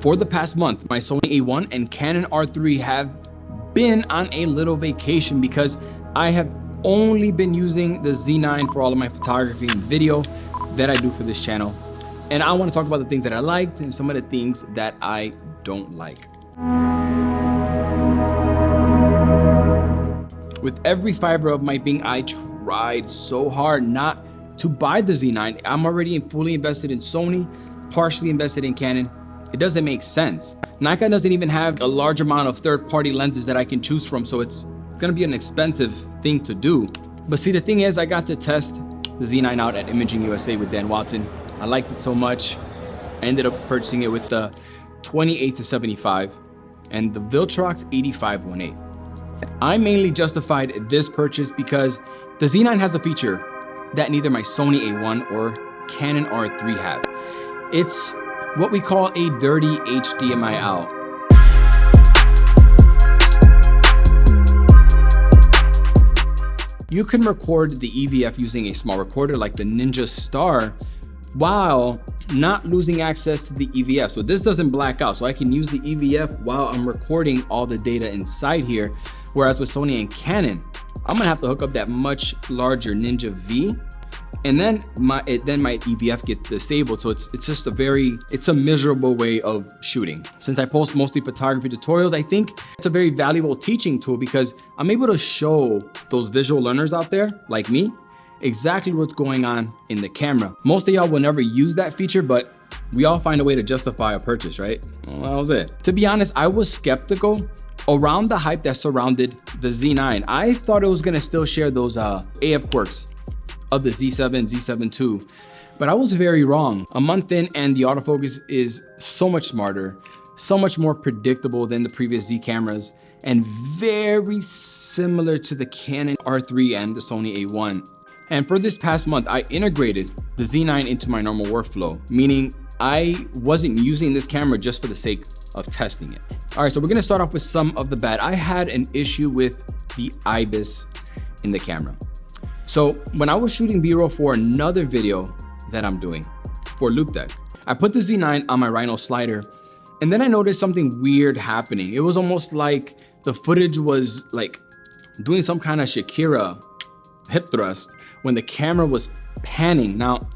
For the past month, my Sony A1 and Canon R3 have been on a little vacation because I have only been using the Z9 for all of my photography and video that I do for this channel. And I want to talk about the things that I liked and some of the things that I don't like. With every fiber of my being, I tried so hard not to buy the Z9. I'm already fully invested in Sony, partially invested in Canon. It doesn't make sense. Nikon doesn't even have a large amount of third-party lenses that I can choose from, so it's gonna be an expensive thing to do. But see, the thing is, I got to test the Z9 out at Imaging USA with Dan Watson. I liked it so much. I ended up purchasing it with the 28-75 and the Viltrox 85-18. I mainly justified this purchase because the Z9 has a feature that neither my Sony A1 or Canon R3 have. It's what we call a dirty HDMI out. You can record the EVF using a small recorder like the Ninja Star while not losing access to the EVF. So this doesn't black out. So I can use the EVF while I'm recording all the data inside here. Whereas with Sony and Canon, I'm gonna have to hook up that much larger Ninja V, and then my EVF gets disabled. So it's just a miserable way of shooting. Since I post mostly photography tutorials, I think it's a very valuable teaching tool because I'm able to show those visual learners out there like me exactly what's going on in the camera. Most of y'all will never use that feature, but we all find a way to justify a purchase, right? Well, that was it. To be honest, I was skeptical around the hype that surrounded the Z9. I thought it was gonna still share those AF quirks of the Z7, Z7 II, but I was very wrong. A month in and the autofocus is so much smarter, so much more predictable than the previous Z cameras, and very similar to the Canon R3 and the Sony A1. And for this past month, I integrated the Z9 into my normal workflow, meaning I wasn't using this camera just for the sake of testing it. All right, so we're gonna start off with some of the bad. I had an issue with the IBIS in the camera. So when I was shooting B-roll for another video that I'm doing for Loop Deck, I put the Z9 on my Rhino slider, and then I noticed something weird happening. It was almost like the footage was like doing some kind of Shakira hip thrust when the camera was panning. Now,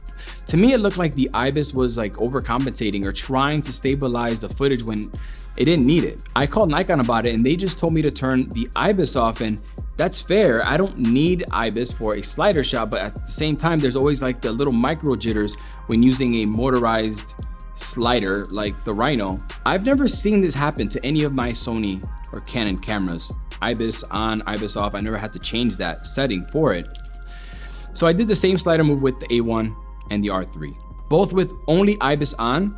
to me, it looked like the IBIS was like overcompensating or trying to stabilize the footage when it didn't need it. I called Nikon about it and they just told me to turn the IBIS off, and that's fair. I don't need IBIS for a slider shot, but at the same time, there's always like the little micro jitters when using a motorized slider like the Rhino. I've never seen this happen to any of my Sony or Canon cameras. IBIS on, IBIS off. I never had to change that setting for it. So I did the same slider move with the A1 and the R3, both with only IBIS on,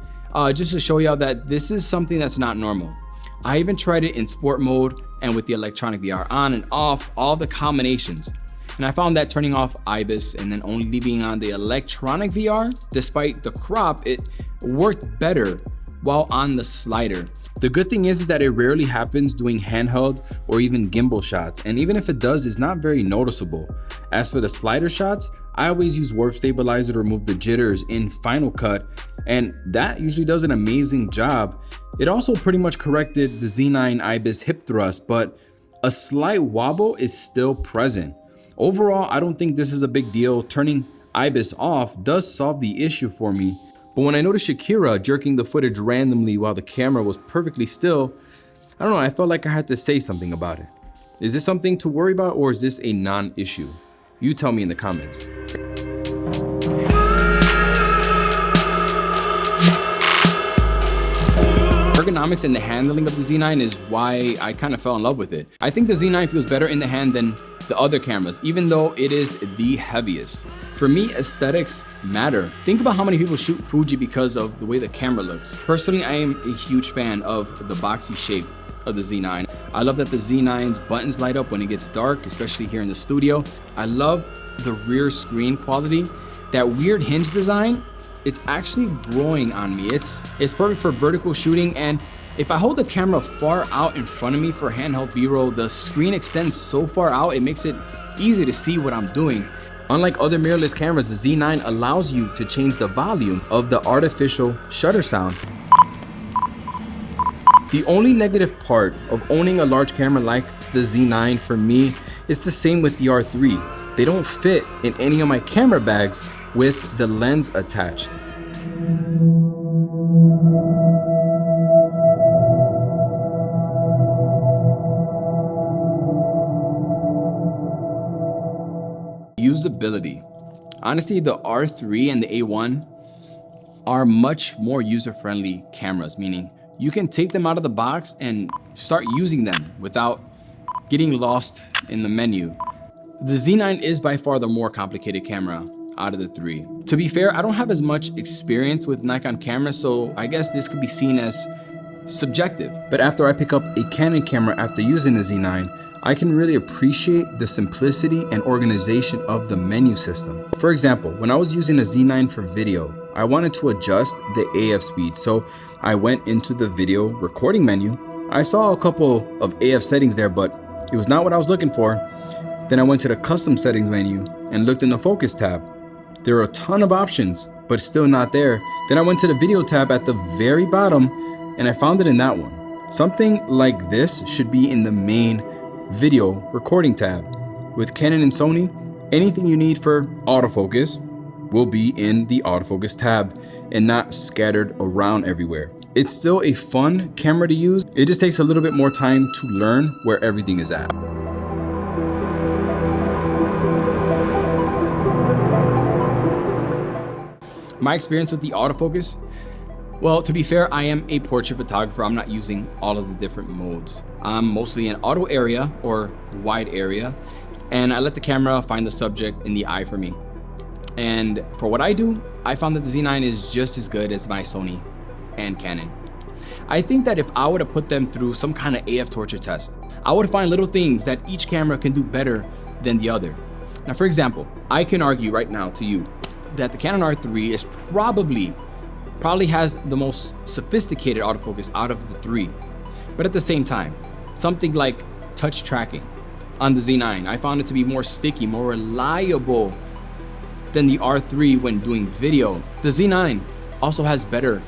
just to show y'all that this is something that's not normal. I even tried it in sport mode and with the electronic VR on and off, all the combinations. And I found that turning off IBIS and then only leaving on the electronic VR, despite the crop, it worked better while on the slider. The good thing is that it rarely happens doing handheld or even gimbal shots. And even if it does, it's not very noticeable. As for the slider shots, I always use warp stabilizer to remove the jitters in Final Cut, and that usually does an amazing job. It also pretty much corrected the Z9 IBIS hip thrust, but a slight wobble is still present. Overall, I don't think this is a big deal. Turning IBIS off does solve the issue for me. But when I noticed Shakira jerking the footage randomly while the camera was perfectly still, I don't know, I felt like I had to say something about it. Is this something to worry about, or is this a non-issue? You tell me in the comments. Ergonomics and the handling of the Z9 is why I kind of fell in love with it. I think the Z9 feels better in the hand than the other cameras, even though it is the heaviest. For me, aesthetics matter. Think about how many people shoot Fuji because of the way the camera looks. Personally, I am a huge fan of the boxy shape of the Z9. I love that the Z9's buttons light up when it gets dark, especially here in the studio. I love the rear screen quality. That weird hinge design, it's actually growing on me. It's perfect for vertical shooting, and if I hold the camera far out in front of me for handheld B-roll, the screen extends so far out, it makes it easy to see what I'm doing. Unlike other mirrorless cameras, the Z9 allows you to change the volume of the artificial shutter sound. The only negative part of owning a large camera like the Z9 for me is the same with the R3. They don't fit in any of my camera bags with the lens attached. Usability. Honestly, the R3 and the A1 are much more user-friendly cameras, meaning you can take them out of the box and start using them without getting lost in the menu. The Z9 is by far the more complicated camera out of the three. To be fair, I don't have as much experience with Nikon cameras, so I guess this could be seen as subjective. But after I pick up a Canon camera after using the Z9, I can really appreciate the simplicity and organization of the menu system. For example, when I was using a Z9 for video, I wanted to adjust the AF speed, so I went into the video recording menu. I saw a couple of AF settings there, but it was not what I was looking for. Then I went to the custom settings menu and looked in the focus tab. There are a ton of options, but still not there. Then I went to the video tab at the very bottom and I found it in that one. Something like this should be in the main video recording tab. With Canon and Sony, anything you need for autofocus will be in the autofocus tab and not scattered around everywhere. It's still a fun camera to use. It just takes a little bit more time to learn where everything is at. My experience with the autofocus, well, to be fair, I am a portrait photographer. I'm not using all of the different modes. I'm mostly in auto area or wide area, and I let the camera find the subject in the eye for me. And for what I do, I found that the Z9 is just as good as my Sony and Canon. I think that if I were to put them through some kind of AF torture test, I would find little things that each camera can do better than the other. Now, for example, I can argue right now to you that the Canon R3 is probably has the most sophisticated autofocus out of the three. But at the same time, something like touch tracking on the Z9, I found it to be more sticky, more reliable than the R3 when doing video. The Z9 also has better,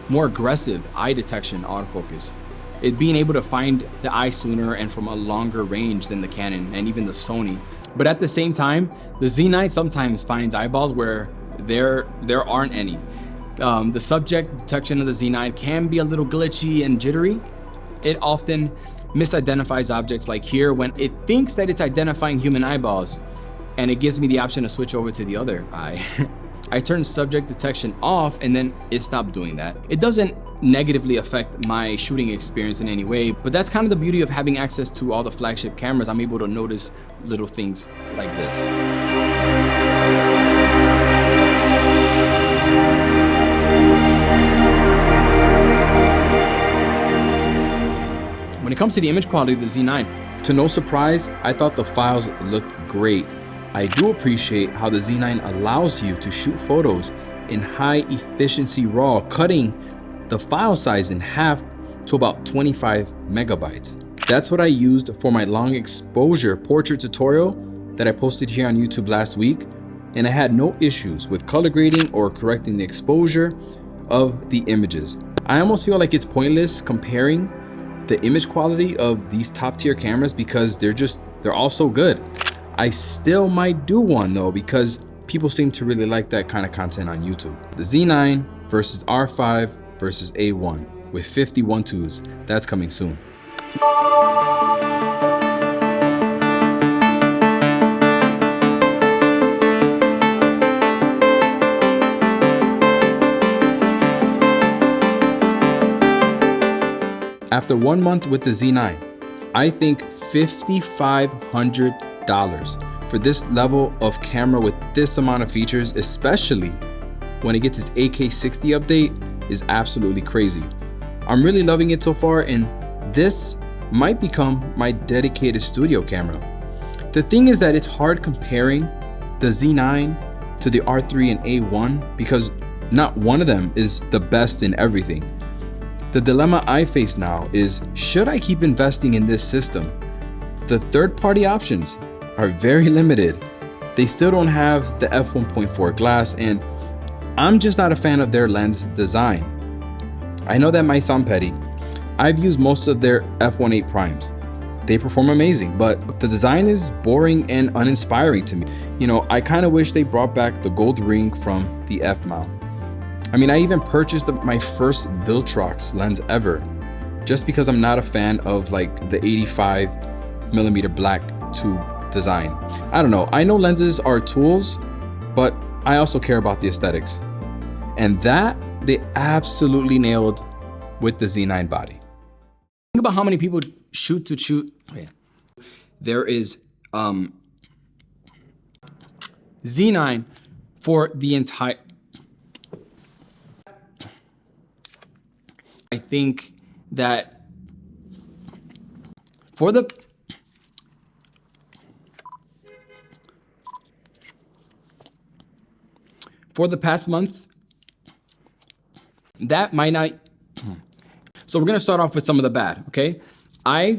more aggressive eye detection autofocus. It being able to find the eye sooner and from a longer range than the Canon and even the Sony. But at the same time, the Z9 sometimes finds eyeballs where there aren't any. The subject detection of the Z9 can be a little glitchy and jittery. It often misidentifies objects, like here when it thinks that it's identifying human eyeballs, and it gives me the option to switch over to the other eye. I turned subject detection off and then it stopped doing that. It doesn't negatively affect my shooting experience in any way, but that's kind of the beauty of having access to all the flagship cameras. I'm able to notice little things like this. When it comes to the image quality of the Z9, to no surprise, I thought the files looked great. I do appreciate how the Z9 allows you to shoot photos in high efficiency RAW, cutting the file size in half to about 25 megabytes. That's what I used for my long exposure portrait tutorial that I posted here on YouTube last week, and I had no issues with color grading or correcting the exposure of the images. I almost feel like it's pointless comparing the image quality of these top tier cameras because they're all so good. I still might do one though, because people seem to really like that kind of content on YouTube. The Z9 versus R5 versus A1 with 50-1.2s. That's coming soon. After 1 month with the Z9, I think $5,500 for this level of camera with this amount of features, especially when it gets its AK60 update, is absolutely crazy. I'm really loving it so far, and this might become my dedicated studio camera. The thing is that it's hard comparing the Z9 to the R3 and A1 because not one of them is the best in everything. The dilemma I face now is, should I keep investing in this system? The third-party options are very limited. They still don't have the f1.4 glass, and I'm just not a fan of their lens design. I know that might sound petty. I've used most of their f1.8 primes. They perform amazing, but the design is boring and uninspiring to me. You know, I kind of wish they brought back the gold ring from the F mount. I mean, I even purchased my first Viltrox lens ever, just because I'm not a fan of like the 85mm black tube design. I don't know, I know lenses are tools, but I also care about the aesthetics. And that they absolutely nailed with the Z9 body. Think about how many people shoot. There is Z9 for the entire. I think that for the past month, that might not. So we're gonna start off with some of the bad, okay? All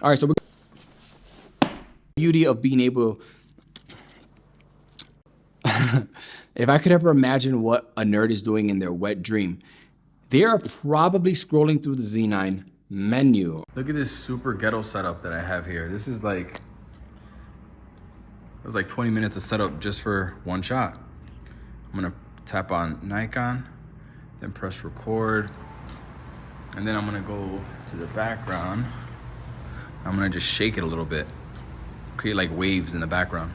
right, so the beauty of being able, if I could ever imagine what a nerd is doing in their wet dream, they are probably scrolling through the Z9 menu. Look at this super ghetto setup that I have here. This is like, it was like 20 minutes of setup just for one shot. I'm gonna tap on Nikon, then press record. And then I'm gonna go to the background. I'm gonna just shake it a little bit, create like waves in the background.